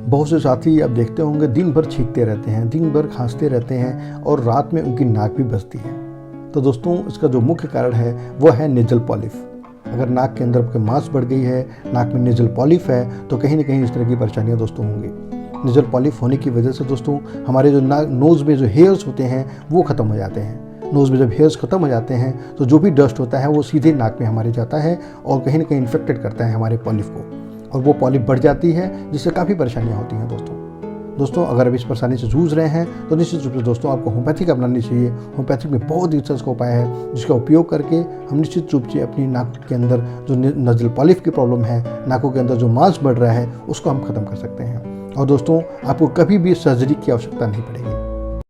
बहुत से साथी आप देखते होंगे दिन भर छींकते रहते हैं, दिन भर खांसते रहते हैं और रात में उनकी नाक भी बजती है। तो दोस्तों इसका जो मुख्य कारण है वो है नेजल पॉलिप। अगर नाक के अंदर आपके मांस बढ़ गई है, नाक में नेजल पॉलिप है, तो कहीं ना कहीं इस तरह की परेशानियां दोस्तों होंगी। नेजल पॉलिप होने की वजह से दोस्तों हमारे जो नोज़ में जो हेयर्स होते हैं वो ख़त्म हो जाते हैं। नोज़ में जब हेयर्स ख़त्म हो जाते हैं तो जो भी डस्ट होता है वो सीधे नाक में हमारे जाता है और कहीं ना कहीं इन्फेक्टेड करता है हमारे पॉलिप को, और वो पॉलिप बढ़ जाती है जिससे काफ़ी परेशानियाँ होती हैं दोस्तों अगर आप इस परेशानी से जूझ रहे हैं तो निश्चित रूप से दोस्तों आपको होम्योपैथिक अपनानी चाहिए। होम्योपैथिक में बहुत ही अच्छा उपाय है जिसका उपयोग करके हम निश्चित रूप से अपनी नाक के अंदर जो नजल पॉलिप की प्रॉब्लम है, नाकों के अंदर जो मांस बढ़ रहा है, उसको हम खत्म कर सकते हैं। और दोस्तों आपको कभी भी सर्जरी की आवश्यकता नहीं पड़ेगी।